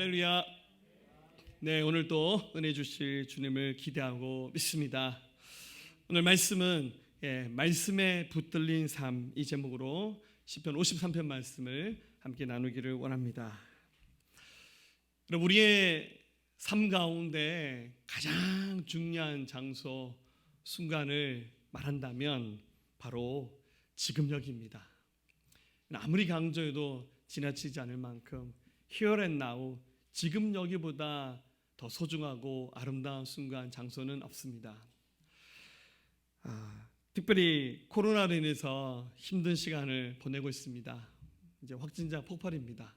할렐루야. 네, 오늘 또 은혜 주실 주님을 기대하고 믿습니다. 오늘 말씀은 말씀에 붙들린 삶, 이 제목으로 시편 53편 말씀을 함께 나누기를 원합니다. 우리의 삶 가운데 가장 중요한 장소, 순간을 말한다면 바로 지금역입니다. 아무리 강조해도 지나치지 않을 만큼 Here and Now, 지금 여기보다 더 소중하고 아름다운 순간, 장소는 없습니다. 특별히 코로나로 인해서 힘든 시간을 보내고 있습니다. 이제 확진자 폭발입니다.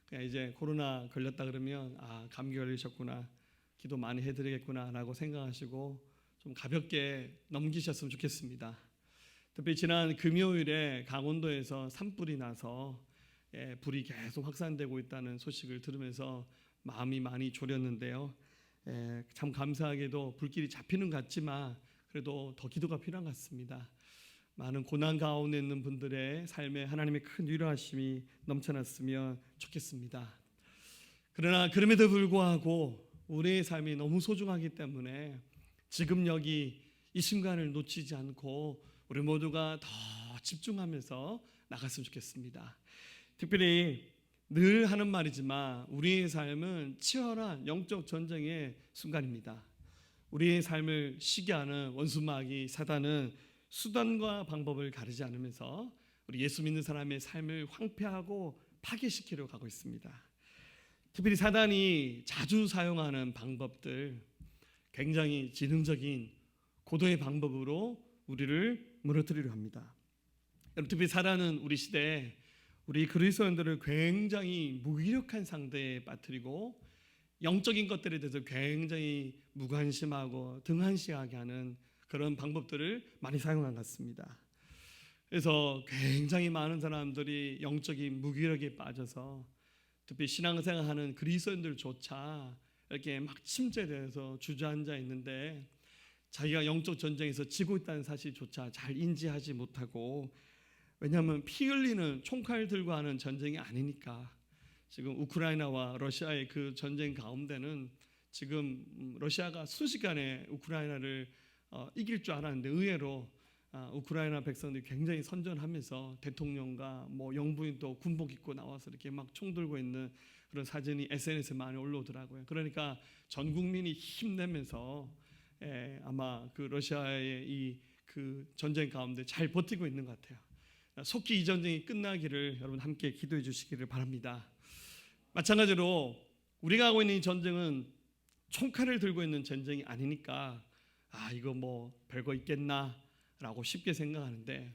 그냥 이제 코로나 걸렸다 그러면 감기 걸리셨구나, 기도 많이 해드리겠구나라고 생각하시고 좀 가볍게 넘기셨으면 좋겠습니다. 특히 지난 금요일에 강원도에서 산불이 나서 불이 계속 확산되고 있다는 소식을 들으면서 마음이 많이 졸였는데요. 참 감사하게도 불길이 잡히는 것 같지만 그래도 더 기도가 필요한 것 같습니다. 많은 고난 가운데 있는 분들의 삶에 하나님의 큰 위로하심이 넘쳐났으면 좋겠습니다. 그러나 그럼에도 불구하고 우리의 삶이 너무 소중하기 때문에 지금 여기 이 순간을 놓치지 않고 우리 모두가 더 집중하면서 나갔으면 좋겠습니다. 특별히 늘 하는 말이지만 우리의 삶은 치열한 영적 전쟁의 순간입니다. 우리의 삶을 시기하는 원수마귀 사단은 수단과 방법을 가리지 않으면서 우리 예수 믿는 사람의 삶을 황폐하고 파괴시키려고 하고 있습니다. 특별히 사단이 자주 사용하는 방법들, 굉장히 지능적인 고도의 방법으로 우리를 무너뜨리려 합니다. 특별히 사단은 우리 시대에 우리 그리스도인들을 굉장히 무기력한 상태에 빠뜨리고 영적인 것들에 대해서 굉장히 무관심하고 등한시하게 하는 그런 방법들을 많이 사용한 것 같습니다. 그래서 굉장히 많은 사람들이 영적인 무기력에 빠져서 특히 신앙생활하는 그리스도인들조차 이렇게 막 침체되어서 주저앉아 있는데 자기가 영적 전쟁에서 지고 있다는 사실조차 잘 인지하지 못하고, 왜냐하면 피 흘리는 총칼 들고 하는 전쟁이 아니니까. 지금 우크라이나와 러시아의 그 전쟁 가운데는 지금 러시아가 순식간에 우크라이나를 이길 줄 알았는데 의외로 우크라이나 백성들이 굉장히 선전하면서 대통령과 영부인도 군복 입고 나와서 이렇게 막 총 들고 있는 그런 사진이 SNS에 많이 올라오더라고요. 그러니까 전 국민이 힘내면서 아마 그 러시아의 이 그 전쟁 가운데 잘 버티고 있는 것 같아요. 속히 이 전쟁이 끝나기를 여러분 함께 기도해 주시기를 바랍니다. 마찬가지로 우리가 하고 있는 이 전쟁은 총칼을 들고 있는 전쟁이 아니니까 이거 별거 있겠나라고 쉽게 생각하는데,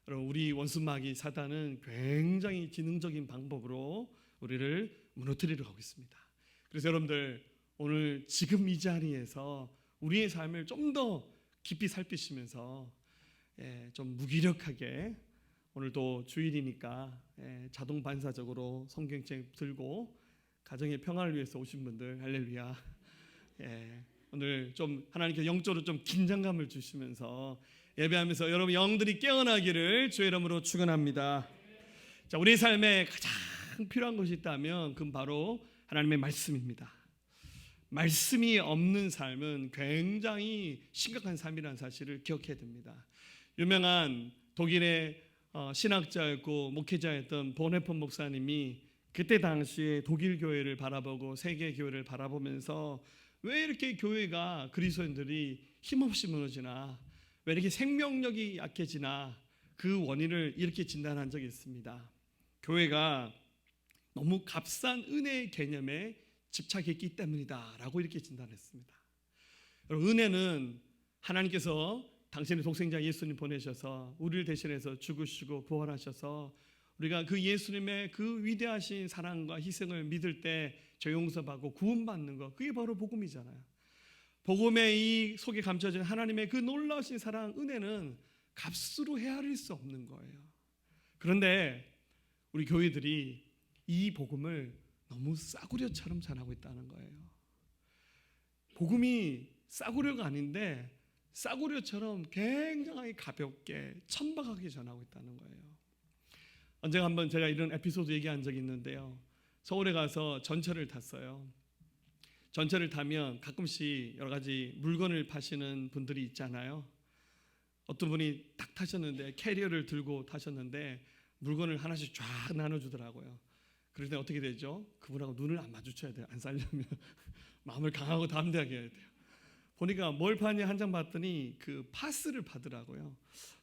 여러분 우리 원수마귀 사단은 굉장히 지능적인 방법으로 우리를 무너뜨리려고 하고 있습니다. 그래서 여러분들 오늘 지금 이 자리에서 우리의 삶을 좀 더 깊이 살피시면서 좀 무기력하게, 오늘도 주일이니까 자동 반사적으로 성경책 들고 가정의 평화를 위해서 오신 분들 할렐루야. 오늘 좀 하나님께 영적으로 좀 긴장감을 주시면서 예배하면서 여러분 영들이 깨어나기를 주의 이름으로 축원합니다. 자, 우리의 삶에 가장 필요한 것이 있다면 그건 바로 하나님의 말씀입니다. 말씀이 없는 삶은 굉장히 심각한 삶이라는 사실을 기억해야 됩니다. 유명한 독일의 신학자였고 목회자였던 보네폰 목사님이 그때 당시에 독일 교회를 바라보고 세계 교회를 바라보면서 왜 이렇게 교회가 그리스도인들이 힘없이 무너지나, 왜 이렇게 생명력이 약해지나, 그 원인을 이렇게 진단한 적이 있습니다. 교회가 너무 값싼 은혜의 개념에 집착했기 때문이다 라고 이렇게 진단했습니다. 여러분, 은혜는 하나님께서 당신의 독생자 예수님 보내셔서 우리를 대신해서 죽으시고 부활하셔서 우리가 그 예수님의 그 위대하신 사랑과 희생을 믿을 때 죄 용서받고 구원받는 것, 그게 바로 복음이잖아요. 복음의 이 속에 감춰진 하나님의 그 놀라우신 사랑, 은혜는 값으로 헤아릴 수 없는 거예요. 그런데 우리 교회들이 이 복음을 너무 싸구려처럼 전하고 있다는 거예요. 복음이 싸구려가 아닌데 싸구려처럼 굉장히 가볍게 천박하게 전하고 있다는 거예요. 언젠가 한번 제가 이런 에피소드 얘기한 적이 있는데요. 서울에 가서 전철을 탔어요. 전철을 타면 가끔씩 여러 가지 물건을 파시는 분들이 있잖아요. 어떤 분이 딱 타셨는데 캐리어를 들고 타셨는데 물건을 하나씩 쫙 나눠주더라고요. 그럴 때 어떻게 되죠? 그분하고 눈을 안 마주쳐야 돼요. 안 살려면 마음을 강하고 담대하게 해야 돼요. 보니까 뭘 파냐 한 장 봤더니 그 파스를 파더라고요.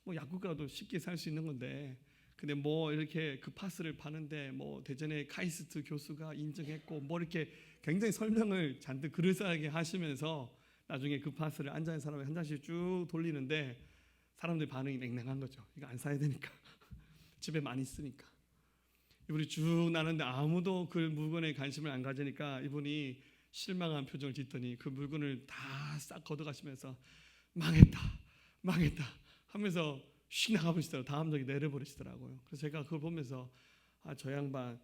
뭐 약국가도 쉽게 살 수 있는 건데, 근데 뭐 이렇게 그 파스를 파는데 뭐 대전의 카이스트 교수가 인정했고 뭐 이렇게 굉장히 설명을 잔뜩 그럴싸하게 하시면서 나중에 그 파스를 앉아있는 사람이 한 장씩 쭉 돌리는데 사람들 반응이 냉랭한 거죠. 이거 안 사야 되니까 집에 많이 쓰니까. 이분이 쭉 나는데 아무도 그 물건에 관심을 안 가지니까 이분이 실망한 표정을 짓더니 그 물건을 다 싹 걷어가시면서 망했다 하면서 휙 나가버리시더라고요. 다음 적에 내려버리시더라고요. 그래서 제가 그걸 보면서 저 양반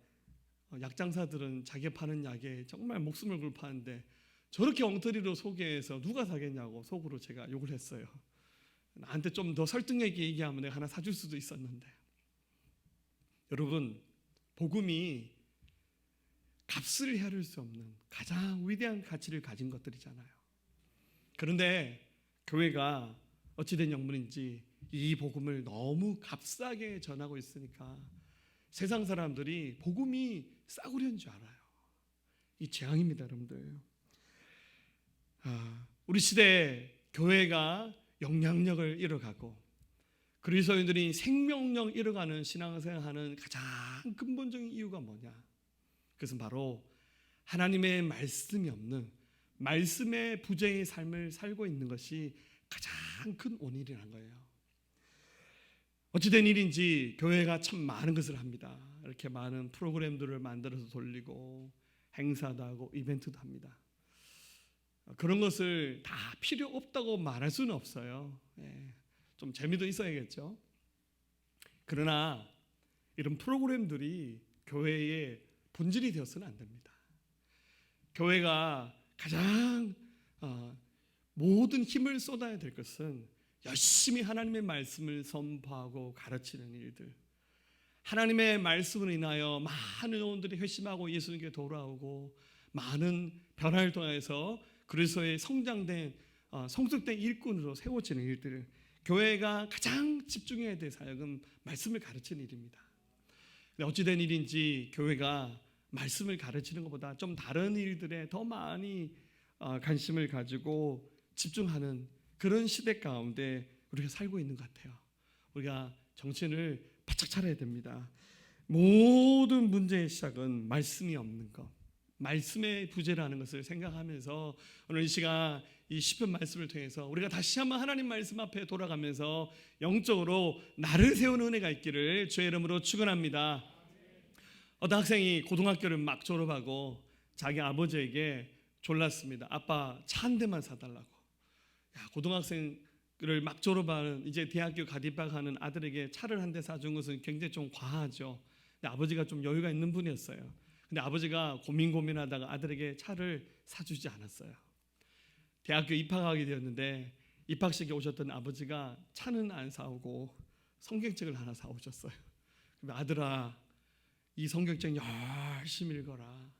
약장사들은 자기가 파는 약에 정말 목숨을 걸고 파는데 저렇게 엉터리로 소개해서 누가 사겠냐고 속으로 제가 욕을 했어요. 나한테 좀 더 설득력 있게 얘기하면 내가 하나 사줄 수도 있었는데. 여러분, 복음이 값을 헤아릴 수 없는 가장 위대한 가치를 가진 것들이잖아요. 그런데 교회가 어찌된 영문인지 이 복음을 너무 값싸게 전하고 있으니까 세상 사람들이 복음이 싸구려인 줄 알아요. 이 재앙입니다, 여러분들. 우리 시대에 교회가 영향력을 잃어가고 그리스도인들이 생명력 잃어가는 신앙생활하는 가장 근본적인 이유가 뭐냐? 그것은 바로 하나님의 말씀이 없는 말씀의 부재의 삶을 살고 있는 것이 가장 큰 원인이라는 거예요. 어찌된 일인지 교회가 참 많은 것을 합니다. 이렇게 많은 프로그램들을 만들어서 돌리고 행사도 하고 이벤트도 합니다. 그런 것을 다 필요 없다고 말할 수는 없어요. 좀 재미도 있어야겠죠. 그러나 이런 프로그램들이 교회의 본질이 되어서는 안 됩니다. 교회가 가장 모든 힘을 쏟아야 될 것은 열심히 하나님의 말씀을 선포하고 가르치는 일들, 하나님의 말씀을 인하여 많은 영혼들이 회심하고 예수님께 돌아오고 많은 변화를 통해서 그리스도의 성장된 성숙된 일꾼으로 세워지는 일들을 교회가 가장 집중해야 될 사역은 말씀을 가르치는 일입니다. 어찌된 일인지 교회가 말씀을 가르치는 것보다 좀 다른 일들에 더 많이 관심을 가지고 집중하는 그런 시대 가운데 우리가 살고 있는 것 같아요. 우리가 정신을 바짝 차려야 됩니다. 모든 문제의 시작은 말씀이 없는 것, 말씀의 부재라는 것을 생각하면서 오늘 이 시간 이 시편 말씀을 통해서 우리가 다시 한번 하나님 말씀 앞에 돌아가면서 영적으로 나를 세우는 은혜가 있기를 주의 이름으로 축원합니다. 어떤 학생이 고등학교를 막 졸업하고 자기 아버지에게 졸랐습니다. 아빠 차 한 대만 사달라고. 고등학생을 막 졸업하는 이제 대학교 갓 입학하는 아들에게 차를 한 대 사준 것은 굉장히 좀 과하죠. 근데 아버지가 좀 여유가 있는 분이었어요. 근데 아버지가 고민하다가 아들에게 차를 사주지 않았어요. 대학교 입학하게 되었는데 입학식에 오셨던 아버지가 차는 안 사오고 성경책을 하나 사오셨어요. 아들아, 이 성경책 열심히 읽어라.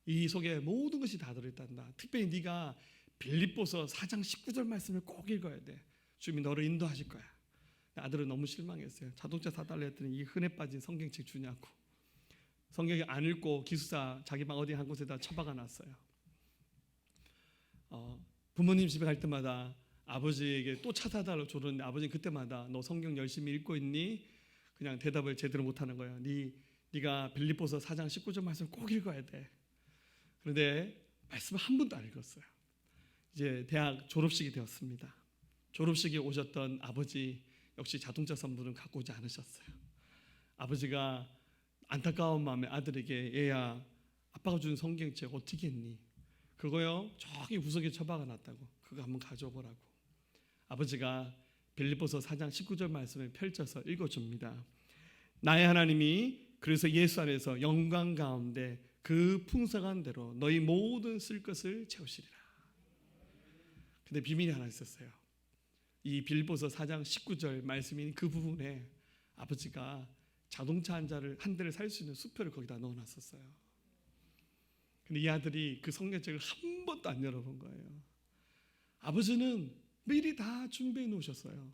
이 속에 모든 것이 다 들어있단다. 특별히 네가 빌립보서 4장 19절 말씀을 꼭 읽어야 돼. 주님이 너를 인도하실 거야. 아들은 너무 실망했어요. 자동차 사달라 했더니 이 흔해 빠진 성경책 주냐고. 성경을 안 읽고 기숙사 자기 방 어디 한 곳에다 처박아 놨어요. 부모님 집에 갈 때마다 아버지에게 또 차 사달라고 조르는데 아버지는 그때마다 너 성경 열심히 읽고 있니? 그냥 대답을 제대로 못하는 거예요. 네가 빌립보서 4장 19절 말씀 꼭 읽어야 돼. 그런데 말씀을 한 번도 안 읽었어요. 이제 대학 졸업식이 되었습니다. 졸업식에 오셨던 아버지 역시 자동차 선물은 갖고 오지 않으셨어요. 아버지가 안타까운 마음에 아들에게 얘야 아빠가 준 성경책 어떻게 했니? 그거요 저기 구석에 처박아 놨다고. 그거 한번 가져오라고. 아버지가 빌립보서 4장 19절 말씀을 펼쳐서 읽어줍니다. 나의 하나님이 그래서 예수 안에서 영광 가운데 그 풍성한 대로 너희 모든 쓸 것을 채우시리라. 근데 비밀이 하나 있었어요. 이 빌립보서 4장 19절 말씀인 그 부분에 아버지가 자동차 한 대를 살 수 있는 수표를 거기다 넣어놨었어요. 근데 이 아들이 그 성경책을 한 번도 안 열어본 거예요. 아버지는 미리 다 준비해 놓으셨어요.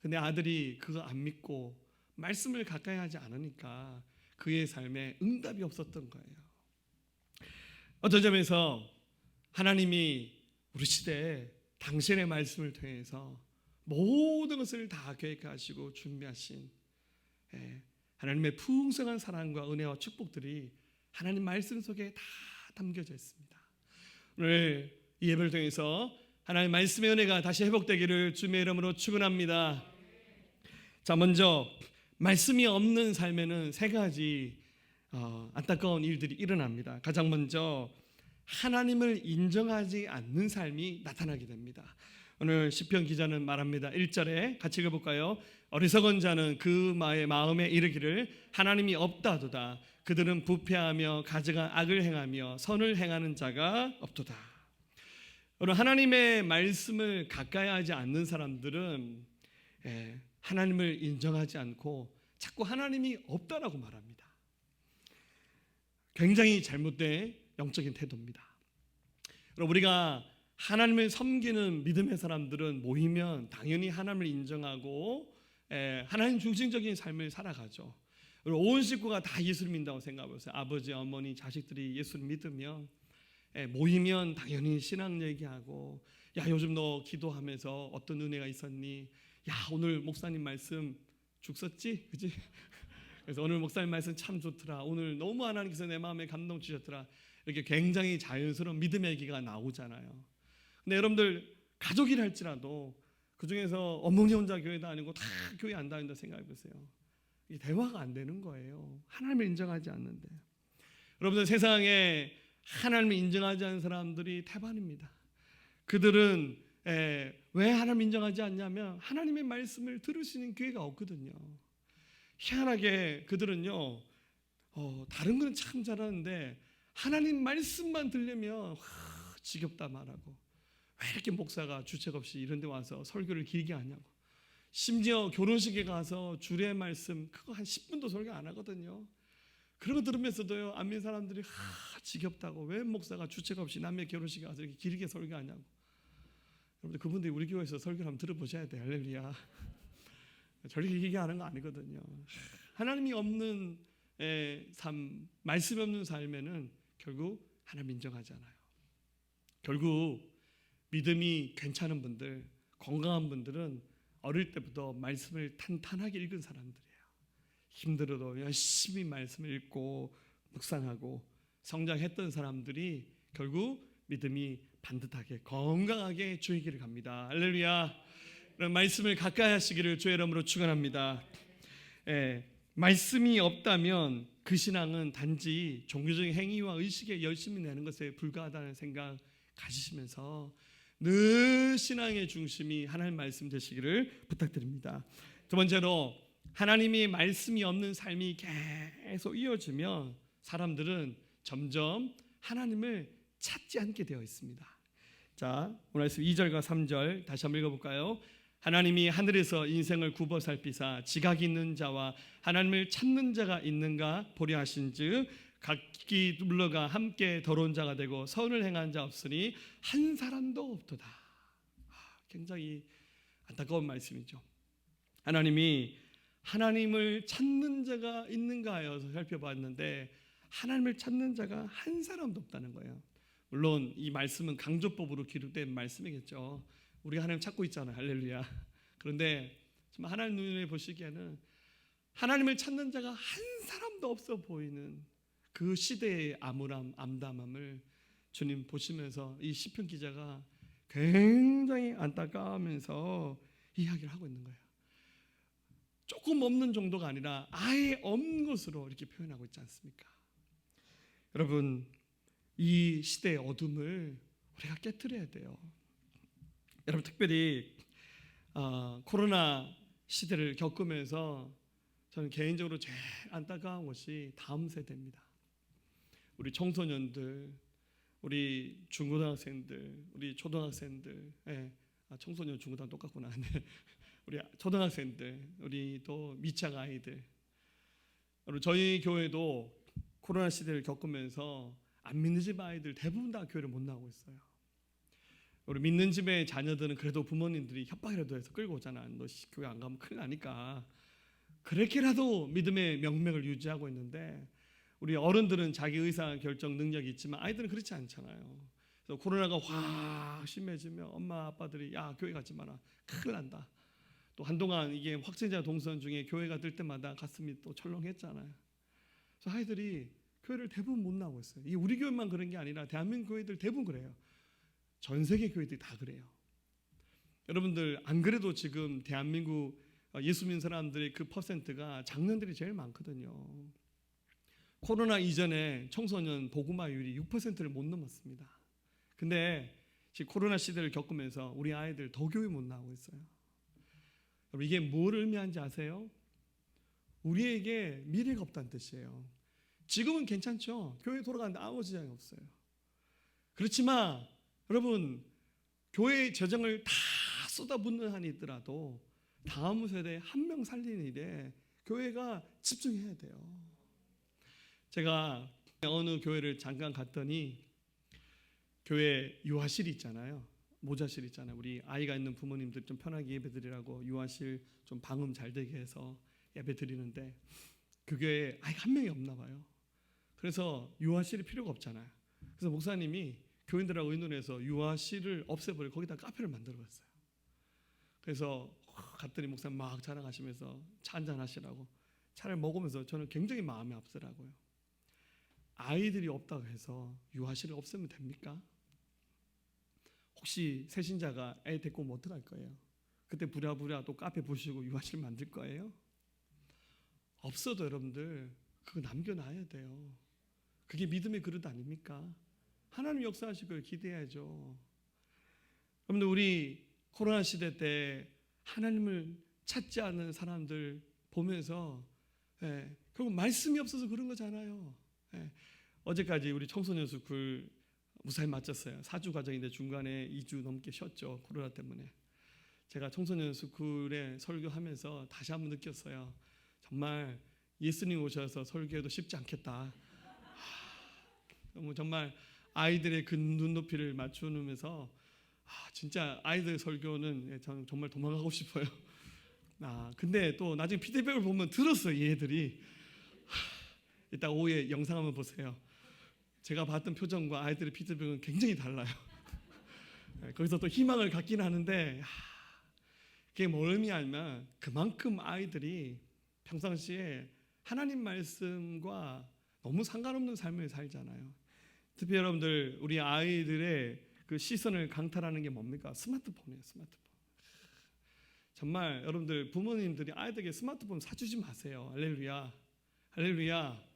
근데 아들이 그거 안 믿고 말씀을 가까이 하지 않으니까 그의 삶에 응답이 없었던 거예요. 어떤 점에서 하나님이 우리 시대에 당신의 말씀을 통해서 모든 것을 다 계획하시고 준비하신 하나님의 풍성한 사랑과 은혜와 축복들이 하나님 말씀 속에 다 담겨져 있습니다. 오늘 이 예배를 통해서 하나님 말씀의 은혜가 다시 회복되기를 주님의 이름으로 축원합니다. 자, 먼저 말씀이 없는 삶에는 세 가지 안타까운 일들이 일어납니다. 가장 먼저 하나님을 인정하지 않는 삶이 나타나게 됩니다. 오늘 시편 기자는 말합니다. 1절에 같이 읽어볼까요? 어리석은 자는 그 마음에 이르기를 하나님이 없다도다. 그들은 부패하며 가증한 악을 행하며 선을 행하는 자가 없도다. 오늘 하나님의 말씀을 가까이 하지 않는 사람들은 하나님을 인정하지 않고 자꾸 하나님이 없다라고 말합니다. 굉장히 잘못된 영적인 태도입니다. 우리가 하나님을 섬기는 믿음의 사람들은 모이면 당연히 하나님을 인정하고 하나님 중심적인 삶을 살아가죠. 온 식구가 다 예수를 믿는다고 생각해보세요. 아버지, 어머니, 자식들이 예수를 믿으면 모이면 당연히 신앙 얘기하고, 야, 요즘 너 기도하면서 어떤 은혜가 있었니? 야, 오늘 목사님 말씀 죽 썼지? 그치? 그래서 오늘 목사님 말씀 참 좋더라. 오늘 너무 하나님께서 내 마음에 감동 주셨더라. 이렇게 굉장히 자연스러운 믿음의 얘기가 나오잖아요. 근데 여러분들 가족이라 할지라도 그 중에서 어머니 혼자 교회 다니고 다 교회 안 다닌다 생각해 보세요. 이게 대화가 안 되는 거예요. 하나님을 인정하지 않는데. 여러분들 세상에 하나님을 인정하지 않는 사람들이 태반입니다. 그들은 왜 하나님을 인정하지 않냐면 하나님의 말씀을 들으시는 기회가 없거든요. 희한하게 그들은요, 다른 건 참 잘하는데 하나님 말씀만 들려면 지겹다 말하고, 왜 이렇게 목사가 주책 없이 이런 데 와서 설교를 길게 하냐고. 심지어 결혼식에 가서 주례 말씀 그거 한 10분도 설교 안 하거든요. 그런 거 들으면서도요, 안 믿는 사람들이 지겹다고, 왜 목사가 주책 없이 남의 결혼식에 가서 이렇게 길게 설교하냐고. 여러분들 그분들이 우리 교회에서 설교를 한번 들어보셔야 돼요. 할렐루야. 저렇게 길게 하는 거 아니거든요. 하나님이 없는 삶, 말씀이 없는 삶에는 결국 하나님 인정하지 않아요. 결국 믿음이 괜찮은 분들, 건강한 분들은 어릴 때부터 말씀을 탄탄하게 읽은 사람들이에요. 힘들어도 열심히 말씀을 읽고 묵상하고 성장했던 사람들이 결국 믿음이 반듯하게 건강하게 주의 길을 갑니다. 할렐루야. 그런 말씀을 가까이 하시기를 주의 이름으로 축원합니다. 말씀이 없다면 그 신앙은 단지 종교적인 행위와 의식에 열심히 내는 것에 불과하다는 생각 가지시면서 늘 신앙의 중심이 하나님 말씀 되시기를 부탁드립니다. 두 번째로, 하나님이 말씀이 없는 삶이 계속 이어지면 사람들은 점점 하나님을 찾지 않게 되어 있습니다. 자, 오늘 말씀 2절과 3절 다시 한번 읽어볼까요? 하나님이 하늘에서 인생을 굽어 살피사 지각이 있는 자와 하나님을 찾는 자가 있는가 보려 하신즉 각기 물러가 함께 더러운 자가 되고 선을 행한 자 없으니 한 사람도 없도다. 굉장히 안타까운 말씀이죠. 하나님이 하나님을 찾는 자가 있는가 하여서 살펴봤는데 하나님을 찾는 자가 한 사람도 없다는 거예요. 물론 이 말씀은 강조법으로 기록된 말씀이겠죠. 우리가 하나님 찾고 있잖아요. 할렐루야. 그런데 정말 하나님 눈에 보시기에는 하나님을 찾는 자가 한 사람도 없어 보이는 그 시대의 암울함, 암담함을 주님 보시면서 이 시편 기자가 굉장히 안타까워하면서 이야기를 하고 있는 거예요. 조금 없는 정도가 아니라 아예 없는 것으로 이렇게 표현하고 있지 않습니까? 여러분, 이 시대의 어둠을 우리가 깨트려야 돼요. 여러분, 특별히 코로나 시대를 겪으면서 저는 개인적으로 제일 안타까운 것이 다음 세대입니다. 우리 청소년들, 우리 중고등학생들, 우리 초등학생들, 청소년, 중고등학 똑같구나. 우리 초등학생들, 우리 또 미취학 아이들. 저희 교회도 코로나 시대를 겪으면서 안 믿는 집 아이들 대부분 다 교회를 못 나오고 있어요. 우리 믿는 집의 자녀들은 그래도 부모님들이 협박이라도 해서 끌고 오잖아. 너 교회 안 가면 큰일 나니까. 그렇게라도 믿음의 명맥을 유지하고 있는데, 우리 어른들은 자기 의사 결정 능력이 있지만 아이들은 그렇지 않잖아요. 그래서 코로나가 확 심해지면 엄마 아빠들이 야 교회 가지 마라, 큰일 난다. 또 한동안 이게 확진자 동선 중에 교회가 뜰 때마다 가슴이 또 철렁했잖아요. 그래서 아이들이 교회를 대부분 못 나오고 있어요. 이게 우리 교회만 그런 게 아니라 대한민국 교회들 대부분 그래요. 전 세계 교회들이 다 그래요. 여러분들 안 그래도 지금 대한민국 예수 믿는 사람들의 그 퍼센트가 장년들이 제일 많거든요. 코로나 이전에 청소년 복음화율이 6%를 못 넘었습니다. 근데 지금 코로나 시대를 겪으면서 우리 아이들 더 교회 못 나오고 있어요. 여러분 이게 뭘 의미하는지 아세요? 우리에게 미래가 없다는 뜻이에요. 지금은 괜찮죠. 교회 돌아가는데 아무 지장이 없어요. 그렇지만 여러분 교회의 재정을 다 쏟아붓는 한이 있더라도 다음 세대에 한 명 살리는 일에 교회가 집중해야 돼요. 제가 어느 교회를 잠깐 갔더니 교회 유아실 있잖아요. 모자실 있잖아요. 우리 아이가 있는 부모님들 좀 편하게 예배드리라고 유아실 좀 방음 잘 되게 해서 예배드리는데 그 교회에 아이가 한 명이 없나 봐요. 그래서 유아실이 필요가 없잖아요. 그래서 목사님이 교인들하고 의논해서 유아실을 없애버리고 거기다 카페를 만들어봤어요. 그래서 갔더니 목사님 막 자랑하시면서 차 한잔 하시라고 차를 먹으면서 저는 굉장히 마음이 아프더라고요. 아이들이 없다고 해서 유아실을 없애면 됩니까? 혹시 새신자가 애 데리고 오면 어떡할 거예요? 그때 부랴부랴 또 카페 부시고 유아실 만들 거예요? 없어도 여러분들 그거 남겨놔야 돼요. 그게 믿음의 그릇 아닙니까? 하나님 역사하실 걸 기대해야죠. 여러분들 우리 코로나 시대 때 하나님을 찾지 않는 사람들 보면서 결국 말씀이 없어서 그런 거잖아요. 어제까지 우리 청소년 스쿨 무사히 마쳤어요. 4주 과정인데 중간에 2주 넘게 쉬었죠. 코로나 때문에. 제가 청소년 스쿨에 설교하면서 다시 한번 느꼈어요. 정말 예수님 오셔서 설교해도 쉽지 않겠다. 너무 정말 아이들의 그 눈높이를 맞추면서 진짜 아이들 설교는 저는 정말 도망가고 싶어요. 근데 또 나중에 피드백을 보면 들었어요. 얘들이. 이따 오후에 영상 한번 보세요. 제가 봤던 표정과 아이들의 피드백은 굉장히 달라요. 거기서 또 희망을 갖긴 하는데 그게 뭘 의미하냐면 그만큼 아이들이 평상시에 하나님 말씀과 너무 상관없는 삶을 살잖아요. 특히 여러분들 우리 아이들의 그 시선을 강탈하는 게 뭡니까? 스마트폰이에요. 스마트폰. 정말 여러분들 부모님들이 아이들에게 스마트폰 사주지 마세요. 할렐루야. 할렐루야.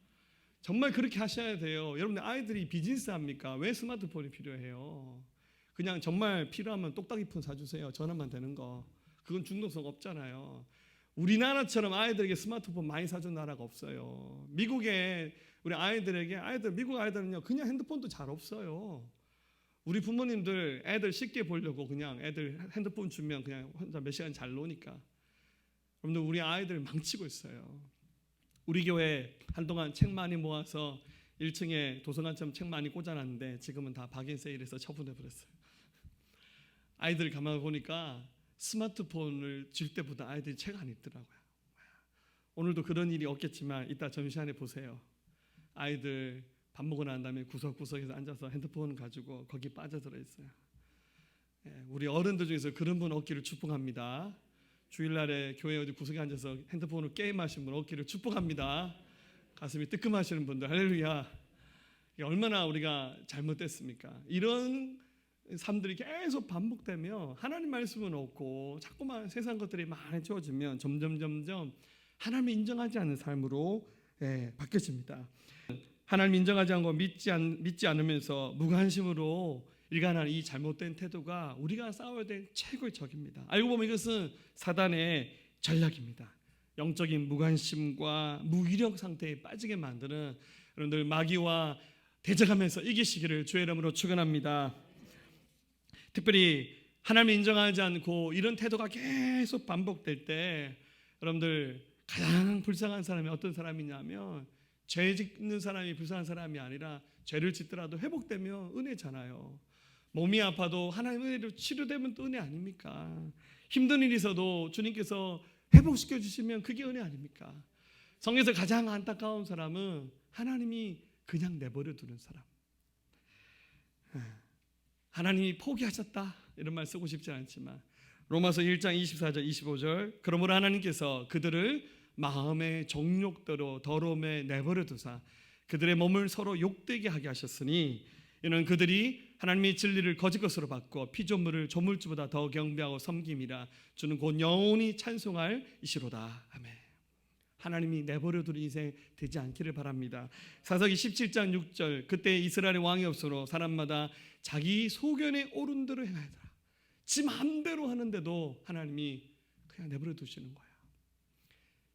정말 그렇게 하셔야 돼요. 여러분들 아이들이 비즈니스 합니까? 왜 스마트폰이 필요해요? 그냥 정말 필요하면 똑딱이 폰 사주세요. 전화만 되는 거. 그건 중독성 없잖아요. 우리나라처럼 아이들에게 스마트폰 많이 사준 나라가 없어요. 미국에 우리 아이들에게 미국 아이들은요 그냥 핸드폰도 잘 없어요. 우리 부모님들 애들 쉽게 보려고 그냥 애들 핸드폰 주면 그냥 혼자 몇 시간 잘 노니까. 여러분들 우리 아이들 망치고 있어요. 우리 교회 한동안 책 많이 모아서 1층에 도서관처럼 책 많이 꽂아놨는데 지금은 다 박인세일해서 처분해버렸어요. 아이들 가만 보니까 스마트폰을 줄 때보다 아이들이 책 안 읽더라고요. 오늘도 그런 일이 없겠지만 이따 점심시간에 보세요. 아이들 밥 먹고 난 다음에 구석구석에서 앉아서 핸드폰 가지고 거기 빠져들어 있어요. 우리 어른들 중에서 그런 분 없기를 축복합니다. 주일날에 교회 어디 구석에 앉아서 핸드폰으로 게임하시는 분 없기를 축복합니다. 가슴이 뜨끔하시는 분들 할렐루야. 얼마나 우리가 잘못됐습니까? 이런 삶들이 계속 반복되며 하나님 말씀은 없고 자꾸만 세상 것들이 많이 채워지면 점점 하나님을 인정하지 않는 삶으로 바뀌어집니다. 하나님 인정하지 않고 믿지 않으면서 무관심으로 일관한 이 잘못된 태도가 우리가 싸워야 될 최고의 적입니다. 알고 보면 이것은 사단의 전략입니다. 영적인 무관심과 무기력 상태에 빠지게 만드는 여러분들 마귀와 대적하면서 이기시기를 주의 이름으로 축원합니다. 특별히 하나님을 인정하지 않고 이런 태도가 계속 반복될 때 여러분들 가장 불쌍한 사람이 어떤 사람이냐면 죄 짓는 사람이 불쌍한 사람이 아니라 죄를 짓더라도 회복되면 은혜잖아요. 몸이 아파도 하나님의 은혜로 치료되면 또 은혜 아닙니까? 힘든 일이 있어도 주님께서 회복시켜 주시면 그게 은혜 아닙니까? 성경에서 가장 안타까운 사람은 하나님이 그냥 내버려 두는 사람. 하나님이 포기하셨다 이런 말 쓰고 싶지 않지만 로마서 1장 24절 25절 그러므로 하나님께서 그들을 마음의 정욕대로 더러움에 내버려 두사 그들의 몸을 서로 욕되게 하게 하셨으니 이는 그들이 하나님의 진리를 거짓 것으로 바꿔 피조물을 조물주보다 더 경배하고 섬김이라 주는 곧 영원히 찬송할 이시로다. 아멘. 하나님이 내버려 두는 인생 되지 않기를 바랍니다. 사사기 17장 6절 그때 이스라엘의 왕이 없으므로 사람마다 자기 소견에 옳은 대로 행하더라. 지 마음대로 하는데도 하나님이 그냥 내버려 두시는 거예요.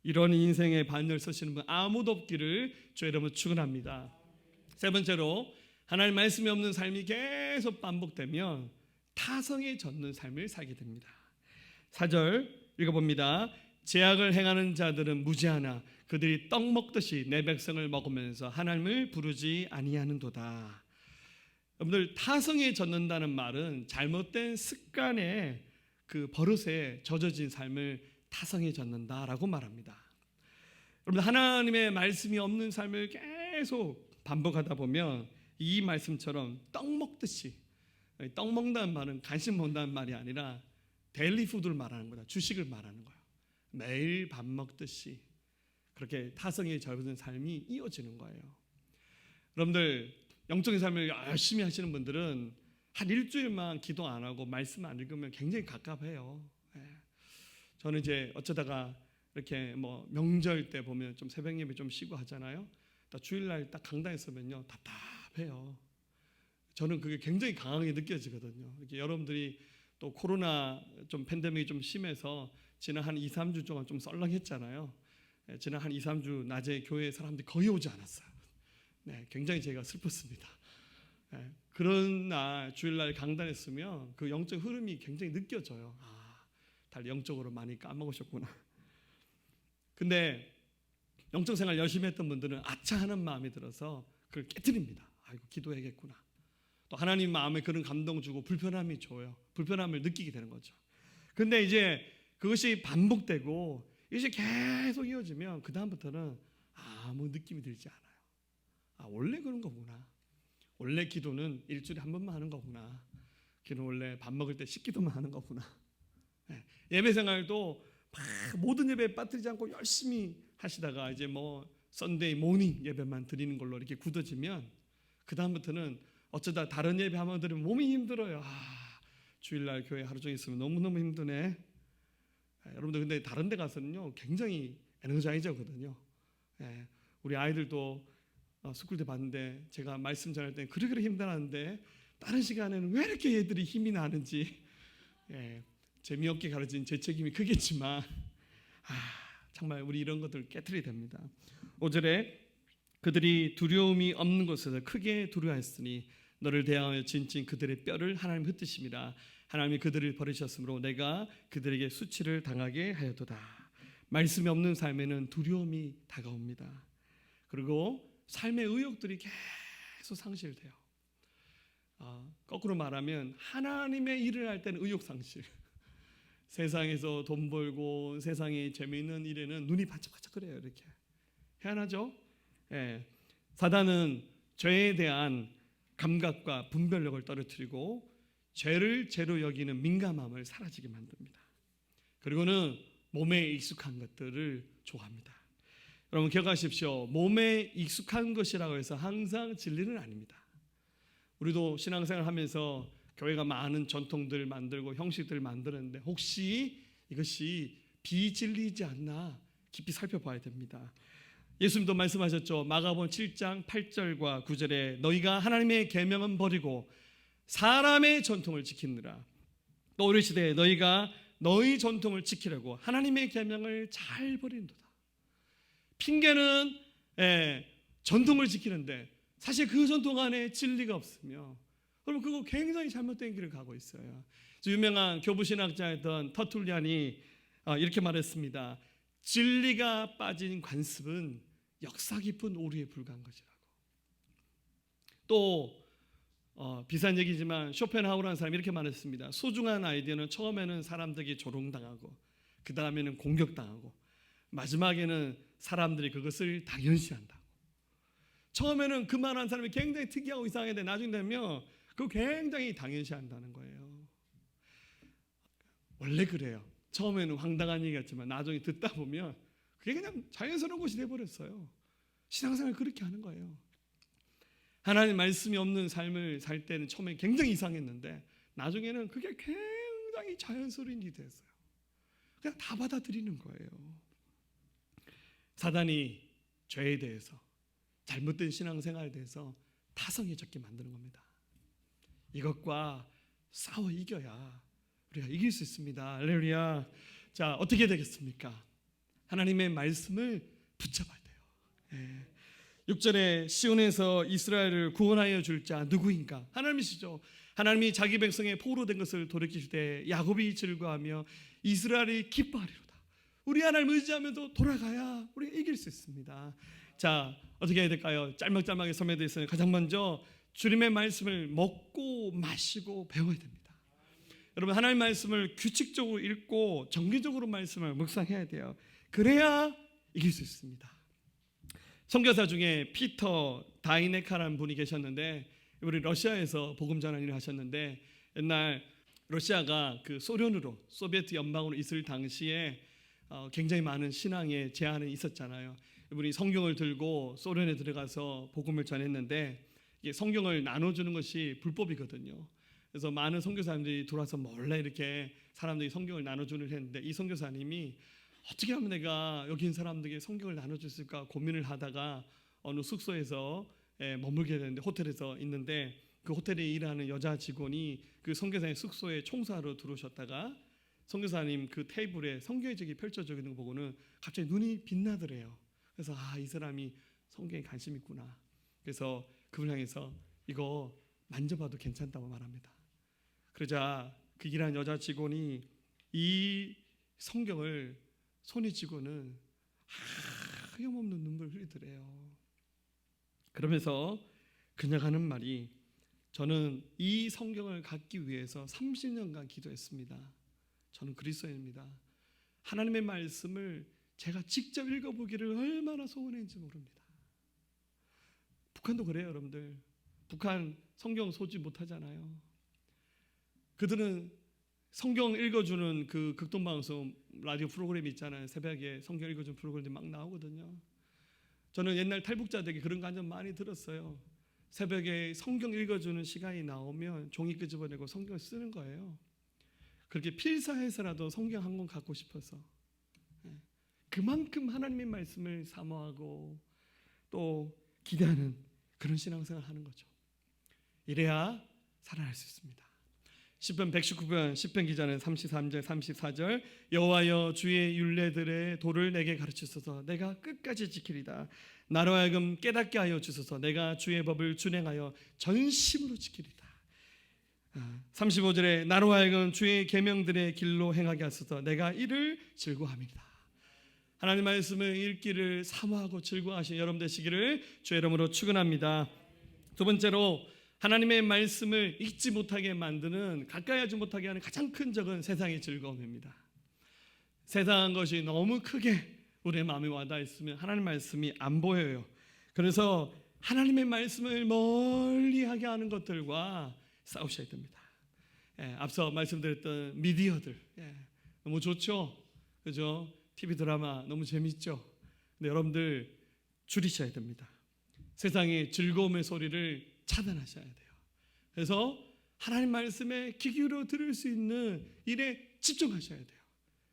이런 인생의 반열 서시는 분 아무도 없기를 주 여러분 축원합니다. 세 번째로 하나님 말씀이 없는 삶이 계속 반복되면 타성에 젖는 삶을 살게 됩니다. 4절 읽어봅니다. 죄악을 행하는 자들은 무지하나 그들이 떡 먹듯이 내 백성을 먹으면서 하나님을 부르지 아니하는도다. 여러분들 타성에 젖는다는 말은 잘못된 습관에 그 버릇에 젖어진 삶을 타성에 젖는다라고 말합니다. 여러분 하나님의 말씀이 없는 삶을 계속 반복하다 보면 이 말씀처럼 떡 먹듯이 떡 먹는다는 말은 간식 먹는다는 말이 아니라 데일리 푸드를 말하는 거다. 주식을 말하는 거예요. 매일 밥 먹듯이 그렇게 타성에 젖은 삶이 이어지는 거예요. 여러분들 영적인 삶을 열심히 하시는 분들은 한 일주일만 기도 안 하고 말씀 안 읽으면 굉장히 갑갑해요. 저는 이제 어쩌다가 이렇게 뭐 명절 때 보면 좀 새벽 예배 좀 쉬고 하잖아요. 주일날 딱 강단에 서면요 답답해요. 저는 그게 굉장히 강하게 느껴지거든요. 이렇게 여러분들이 또 코로나 좀 팬데믹이 좀 심해서 지난 한 2, 3주 동안 좀 썰렁했잖아요. 지난 한 2, 3주 낮에 교회에 사람들이 거의 오지 않았어요. 네, 굉장히 제가 슬펐습니다. 그런 날 주일날 강단에 서면 그 영적 흐름이 굉장히 느껴져요. 달 영적으로 많이 까먹으셨구나. 근데 영적 생활 열심히 했던 분들은 아차하는 마음이 들어서 그걸 깨트립니다. 아이고 기도해야겠구나. 또 하나님 마음에 그런 감동 주고 불편함이 줘요. 불편함을 느끼게 되는 거죠. 근데 이제 그것이 반복되고 이제 계속 이어지면 그 다음부터는 아무 느낌이 들지 않아요. 원래 그런 거구나. 원래 기도는 일주일에 한 번만 하는 거구나. 기도는 원래 밥 먹을 때 10기도만 하는 거구나. 예배 생활도 막 모든 예배에 빠뜨리지 않고 열심히 하시다가 이제 뭐 썬데이 모닝 예배만 드리는 걸로 이렇게 굳어지면 그 다음부터는 어쩌다 다른 예배 한번 드리면 몸이 힘들어요. 주일날 교회 하루 종일 있으면 너무너무 힘드네. 여러분들 근데 다른 데 가서는요 굉장히 에너자이저거든요. 우리 아이들도 스쿨 때 봤는데 제가 말씀 전할 때 그렇게 힘들었는데 다른 시간에는 왜 이렇게 애들이 힘이 나는지 재미없게 가르친 제 책임이 크겠지만 정말 우리 이런 것들 깨트려야 됩니다. 5절에 그들이 두려움이 없는 곳에서 크게 두려워했으니 너를 대하여 진진 그들의 뼈를 하나님 흩으심이라. 하나님이 그들을 버리셨으므로 내가 그들에게 수치를 당하게 하였도다. 말씀이 없는 삶에는 두려움이 다가옵니다. 그리고 삶의 의욕들이 계속 상실돼요. 거꾸로 말하면 하나님의 일을 할 때는 의욕 상실. 세상에서 돈 벌고 세상에 재미있는 일에는 눈이 반짝반짝거려요. 이렇게 희한하죠? 사단은 죄에 대한 감각과 분별력을 떨어뜨리고 죄를 죄로 여기는 민감함을 사라지게 만듭니다. 그리고는 몸에 익숙한 것들을 좋아합니다. 여러분 기억하십시오. 몸에 익숙한 것이라고 해서 항상 진리는 아닙니다. 우리도 신앙생활 하면서 교회가 많은 전통들 만들고 형식들 만드는데 혹시 이것이 비진리이지 않나 깊이 살펴봐야 됩니다. 예수님도 말씀하셨죠. 마가복음 7장 8절과 9절에 너희가 하나님의 계명은 버리고 사람의 전통을 지키느라 또 우리 시대에 너희가 너희 전통을 지키려고 하나님의 계명을 잘 버린도다. 핑계는 전통을 지키는데 사실 그 전통 안에 진리가 없으며 여러분 그거 굉장히 잘못된 길을 가고 있어요. 유명한 교부신학자였던 터툴리안이 이렇게 말했습니다. 진리가 빠진 관습은 역사 깊은 오류에 불과한 것이라고. 또 비싼 얘기지만 쇼펜하우라는 사람이 이렇게 말했습니다. 소중한 아이디어는 처음에는 사람들이 조롱당하고 그 다음에는 공격당하고 마지막에는 사람들이 그것을 당연시한다고. 처음에는 그 말한 사람이 굉장히 특이하고 이상한데 나중에 되면 그거 굉장히 당연시한다는 거예요. 원래 그래요. 처음에는 황당한 얘기 같지만 나중에 듣다 보면 그게 그냥 자연스러운 것이 돼버렸어요. 신앙생활 그렇게 하는 거예요. 하나님 말씀이 없는 삶을 살 때는 처음에 굉장히 이상했는데 나중에는 그게 굉장히 자연스러운 일이 됐어요. 그냥 다 받아들이는 거예요. 사단이 죄에 대해서, 잘못된 신앙생활에 대해서 타성에 젖게 만드는 겁니다. 이것과 싸워 이겨야 우리가 이길 수 있습니다. 할렐루야. 자, 어떻게 되겠습니까? 하나님의 말씀을 붙잡아야 돼요. 6절에 시온에서 이스라엘을 구원하여 줄 자 누구인가? 하나님이시죠. 하나님이 자기 백성의 포로된 것을 돌이킬 때 야곱이 즐거워하며 이스라엘이 기뻐하리로다. 우리 하나님 의지하면서 돌아가야 우리가 이길 수 있습니다. 자, 어떻게 해야 될까요? 짤막짤막하게 설명되어 있으니 가장 먼저 주님의 말씀을 먹고 마시고 배워야 됩니다. 여러분, 하나님 말씀을 규칙적으로 읽고 정기적으로 말씀을 묵상해야 돼요. 그래야 이길 수 있습니다. 선교사 중에 피터 다이네카라는 분이 계셨는데 우리 러시아에서 복음 전하는 일을 하셨는데 옛날 러시아가 그 소련으로 소비에트 연방으로 있을 당시에 굉장히 많은 신앙의 제한이 있었잖아요. 이분이 성경을 들고 소련에 들어가서 복음을 전했는데 이게 성경을 나눠주는 것이 불법이거든요. 그래서 많은 선교사님들이 들어와서 몰래 이렇게 사람들이 성경을 나눠주는 했는데 이 선교사님이 어떻게 하면 내가 여기 있는 사람들에게 성경을 나눠줄 수 있을까 고민을 하다가 어느 숙소에서 머물게 되는데 호텔에서 있는데 그 호텔에 일하는 여자 직원이 그 선교사님 숙소에 청소하러 들어오셨다가 선교사님 그 테이블에 성경의 책이 펼쳐져 있는 거 보고는 갑자기 눈이 빛나더래요. 그래서 이 사람이 성경에 관심 있구나. 그래서 그걸 향해서 이거 만져봐도 괜찮다고 말합니다. 그러자 그 일하는 여자 직원이 이 성경을 손에 쥐고는 하염없는 눈물을 흘리더래요. 그러면서 그녀가 하는 말이 저는 이 성경을 갖기 위해서 30년간 기도했습니다. 저는 그리스도인입니다. 하나님의 말씀을 제가 직접 읽어보기를 얼마나 소원했는지 모릅니다. 북한도 그래요, 여러분들. 북한 성경 소지 못하잖아요. 그들은 성경 읽어주는 그 극동방송 라디오 프로그램이 있잖아요. 새벽에 성경 읽어주는 프로그램이 막 나오거든요. 저는 옛날 탈북자들에게 그런 거 완전 많이 들었어요. 새벽에 성경 읽어주는 시간이 나오면 종이 끄집어내고 성경을 쓰는 거예요. 그렇게 필사해서라도 성경 한 권 갖고 싶어서 그만큼 하나님의 말씀을 사모하고 또 기대하는 그런 신앙생활을 하는 거죠. 이래야 살아날 수 있습니다. 시편 119편 시편 기자는 33절 34절 여호와여 주의 율례들의 도를 내게 가르치소서 내가 끝까지 지키리다. 나로 하여금 깨닫게 하여 주소서 내가 주의 법을 준행하여 전심으로 지키리다. 35절에 나로 하여금 주의 계명들의 길로 행하게 하소서 내가 이를 즐거워함이다. 하나님 말씀을 읽기를 사모하고 즐거워하신 여러분 되시기를 주의 이름으로 축원합니다. 두 번째로 하나님의 말씀을 잊지 못하게 만드는 가까이 하지 못하게 하는 가장 큰 적은 세상의 즐거움입니다. 세상한 것이 너무 크게 우리의 마음에 와닿아 있으면 하나님의 말씀이 안 보여요. 그래서 하나님의 말씀을 멀리하게 하는 것들과 싸우셔야 됩니다. 앞서 말씀드렸던 미디어들 너무 좋죠, 그죠? TV 드라마 너무 재밌죠. 근데 여러분들 줄이셔야 됩니다. 세상의 즐거움의 소리를 차단하셔야 돼요. 그래서 하나님 말씀에 귀 기울여 들을 수 있는 일에 집중하셔야 돼요.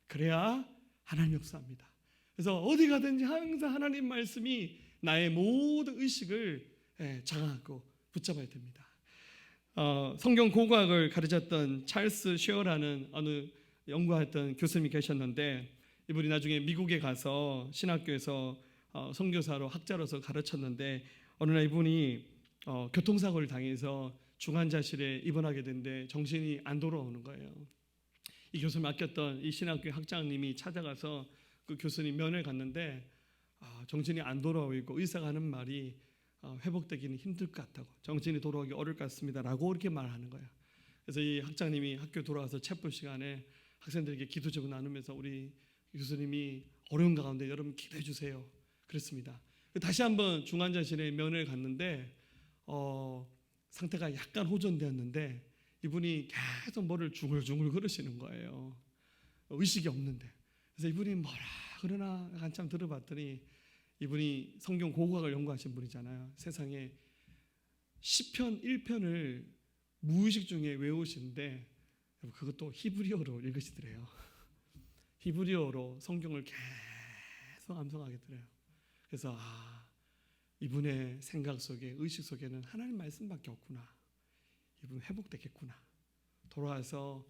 그래야 하나님 역사합니다. 그래서 어디 가든지 항상 하나님 말씀이 나의 모든 의식을 장악하고 붙잡아야 됩니다. 성경 고고학을 가르쳤던 찰스 쉐어라는 어느 연구했던 교수님이 계셨는데 이분이 나중에 미국에 가서 신학교에서 선교사로 학자로서 가르쳤는데 어느 날 이분이 교통사고를 당해서 중환자실에 입원하게 됐는데 정신이 안 돌아오는 거예요. 이 교수님 맡겼던 이 신학교 학장님이 찾아가서 그 교수님 면회 갔는데 정신이 안 돌아오고 있고 의사가 하는 말이 회복되기는 힘들 것 같다고, 정신이 돌아오기 어려울 것 같습니다 라고 이렇게 말하는 거예요. 그래서 이 학장님이 학교 돌아와서 챗불 시간에 학생들에게 기도 제목 나누면서 우리 교수님이 어려운 가운데 여러분 기도해 주세요 그랬습니다. 다시 한번 중환자실에 면회를 갔는데 상태가 약간 호전되었는데 이분이 계속 뭐를 중얼중얼 그러시는 거예요. 의식이 없는데. 그래서 이분이 뭐라 그러나 한참 들어봤더니 이분이 성경 고고학을 연구하신 분이잖아요. 세상에 시편 1편을 무의식 중에 외우시는데 그것도 히브리어로 읽으시더래요. 히브리어로 성경을 계속 암송하게 들어요. 그래서 이분의 생각 속에, 의식 속에는 하나님 말씀밖에 없구나. 이분 회복되겠구나. 돌아와서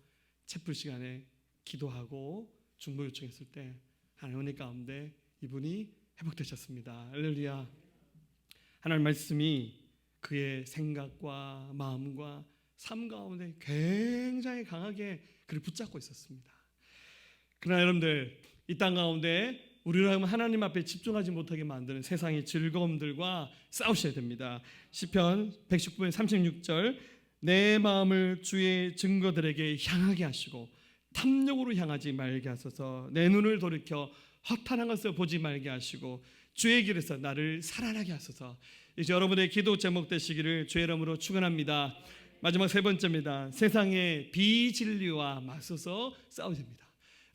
챗불 시간에 기도하고 중보 요청했을 때 하나님 은혜 가운데 이분이 회복되셨습니다. 할렐루야. 하나님 말씀이 그의 생각과 마음과 삶 가운데 굉장히 강하게 그를 붙잡고 있었습니다. 그러나 여러분들, 이 땅 가운데 우리를 하나님 앞에 집중하지 못하게 만드는 세상의 즐거움들과 싸우셔야 됩니다. 시편 119편 36절, 내 마음을 주의 증거들에게 향하게 하시고 탐욕으로 향하지 말게 하소서. 내 눈을 돌이켜 허탄한 것을 보지 말게 하시고 주의 길에서 나를 살아나게 하소서. 이제 여러분의 기도 제목 되시기를 주의 이름으로 축원합니다. 마지막 세 번째입니다. 세상의 비진리와 맞서서 싸워야 됩니다.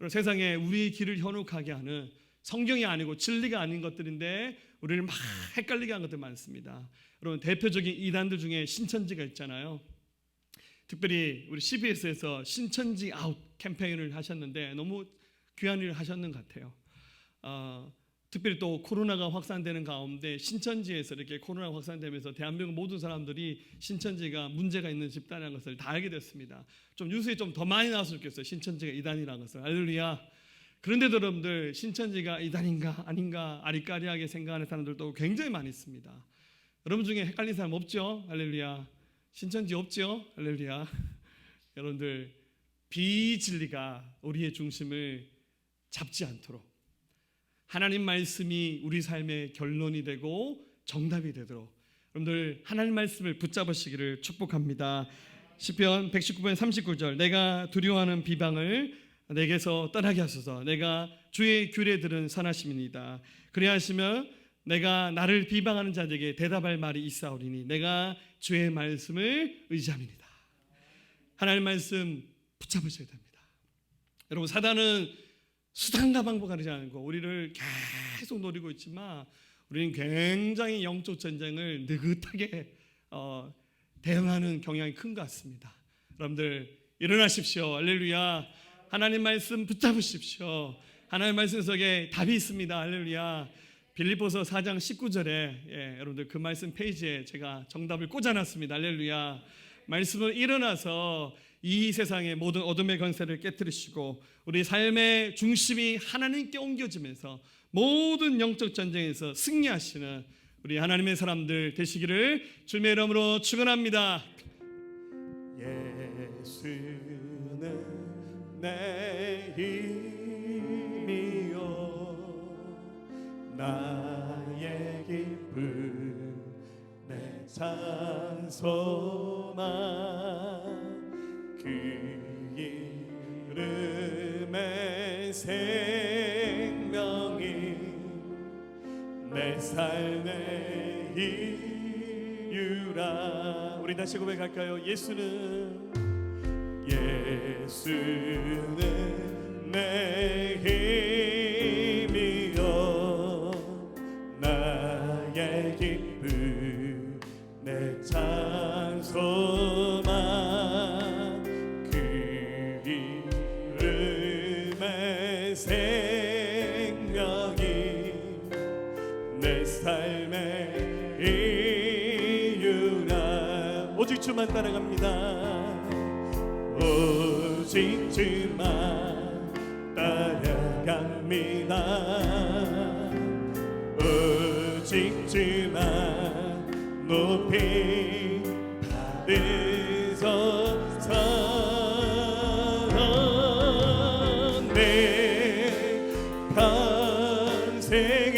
세상에 우리의 길을 현혹하게 하는 성경이 아니고 진리가 아닌 것들인데 우리를 막 헷갈리게 하는 것들 많습니다. 여러분, 대표적인 이단들 중에 신천지가 있잖아요. 특별히 우리 CBS에서 신천지 아웃 캠페인을 하셨는데 너무 귀한 일을 하셨는 것 같아요. 특별히 또 코로나가 확산되는 가운데 신천지에서 이렇게 코로나가 확산되면서 대한민국 모든 사람들이 신천지가 문제가 있는 집단이라는 것을 다 알게 됐습니다. 좀 뉴스에 좀 더 많이 나왔으면 좋겠어요. 신천지가 이단이라는 것을. 할렐루야. 그런데도 여러분들, 신천지가 이단인가 아닌가 아리까리하게 생각하는 사람들도 굉장히 많이 있습니다. 여러분 중에 헷갈린 사람 없죠? 할렐루야. 신천지 없죠? 할렐루야. 여러분들, 비진리가 우리의 중심을 잡지 않도록 하나님 말씀이 우리 삶의 결론이 되고 정답이 되도록 여러분들 하나님 말씀을 붙잡으시기를 축복합니다. 시편 119편 39절, 내가 두려워하는 비방을 내게서 떠나게 하소서. 내가 주의 규례 들은 선하심이니이다. 그래야 하시면 내가 나를 비방하는 자들에게 대답할 말이 있사오리니 내가 주의 말씀을 의지함이니이다. 하나님 말씀 붙잡으셔야 됩니다. 여러분, 사단은 수단과 방법하지 않고 우리를 계속 노리고 있지만 우리는 굉장히 영적 전쟁을 느긋하게 대응하는 경향이 큰 것 같습니다. 여러분들 일어나십시오. 할렐루야. 하나님 말씀 붙잡으십시오. 하나님 말씀 속에 답이 있습니다. 할렐루야. 빌립보서 4장 19절에 여러분들 그 말씀 페이지에 제가 정답을 꽂아놨습니다. 할렐루야. 말씀을 일어나서 이 세상의 모든 어둠의 권세를 깨뜨리시고 우리 삶의 중심이 하나님께 옮겨지면서 모든 영적 전쟁에서 승리하시는 우리 하나님의 사람들 되시기를 주님의 이름으로 축원합니다. 예수는 내 힘이요 나의 기쁨 내 찬송만 그 이름의 생명이 내 삶의 이유라. 우리 다시 고백할까요? 예수는 내 힘이요 나의 기쁨 내 찬송만 그 이름의 생명이 내 삶의 이유라. 오직 주만 따라갑니다. 오직 주만 따라갑니다. 오직 주만 높이 받으소서. 내 평생에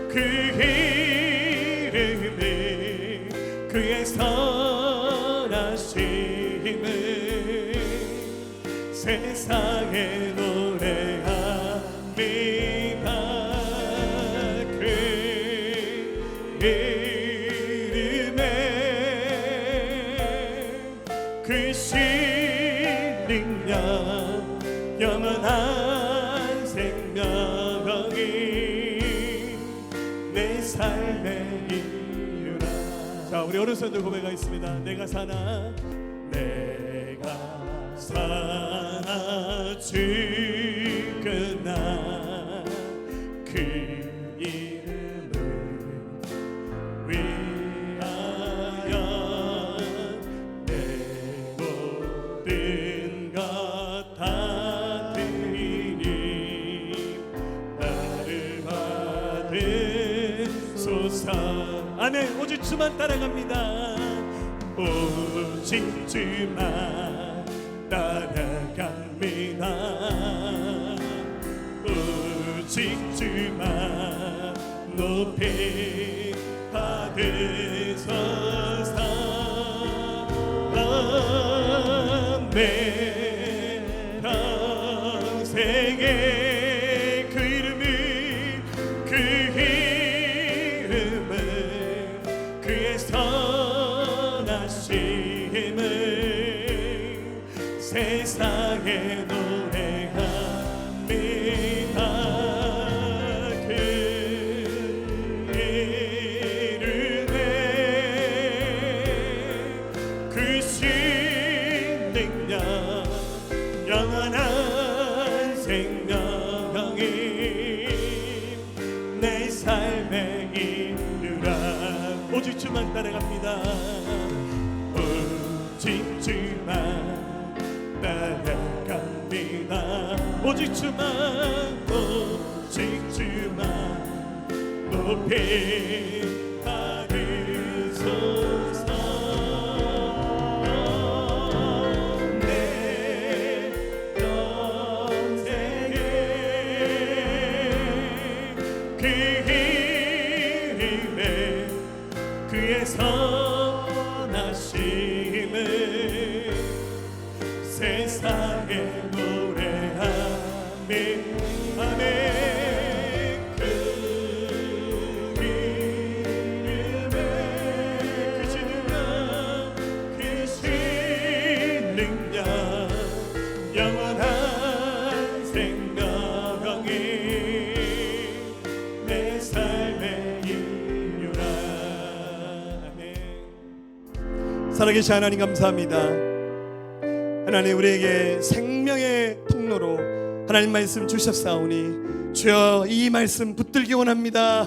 그 그의 선하심을 세상에 노래합니다. 그 이름에 그 능력 영원한 생명이 내 삶의 이유라. 자, 우리 어른손들 고백하겠습니다. 내가 사나 죽으나 그 이름을 위하여 내 모든 것 다 드리니 나를 받으소서. 아멘. 오직 주만 따라갑니다. 오직 주만 따라갑니다. 오직 주만 높이 받으소서. 내 평생에 그 이름을 그의 선하심을 세상에 노래합니다. 그 이름에 그 신능력 영원한 생명이 내 삶의 이유라. 오직 주만 따라갑니다. 오직 주만 따라갑니다. 오직 주만 높이 받으소서. 내 평생에 그 이름에 그의 선하심을 세상에 노래하며 아멘. 그 이름에 그 신능력 그 신능력 영원한 생명이 내 삶의 이유라. 아멘. 살아계신 하나님 감사합니다. 하나님, 우리에게 생명의 통로로 하나님 말씀 주셨사오니 주여, 이 말씀 붙들기 원합니다.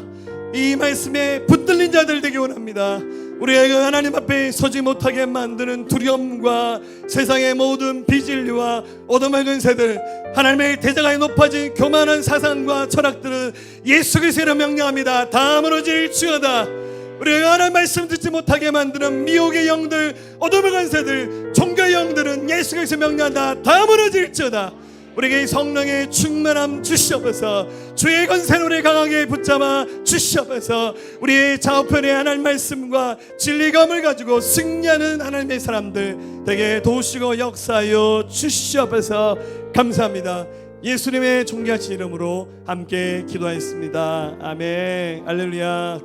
이 말씀에 붙들린 자들 되기 원합니다. 우리가 하나님 앞에 서지 못하게 만드는 두려움과 세상의 모든 비진리와 어둠의 근세들, 하나님의 대적하에 높아진 교만한 사상과 철학들은 예수 그리스도로 명령합니다. 다 무너질지어다. 우리가 하나님 말씀 듣지 못하게 만드는 미혹의 영들, 어둠의 권세들, 종교의 영들은 예수 그리스도 명령한다. 다 무너질지어다. 우리에게 성령의 충만함 주시옵소서. 주의 권세를 우리 강하게 붙잡아 주시옵소서. 우리의 좌우편에 하나님 말씀과 진리감을 가지고 승리하는 하나님의 사람들 되게 도우시고 역사하여 주시옵소서. 감사합니다. 예수님의 존귀하신 이름으로 함께 기도하였습니다. 아멘. 할렐루야.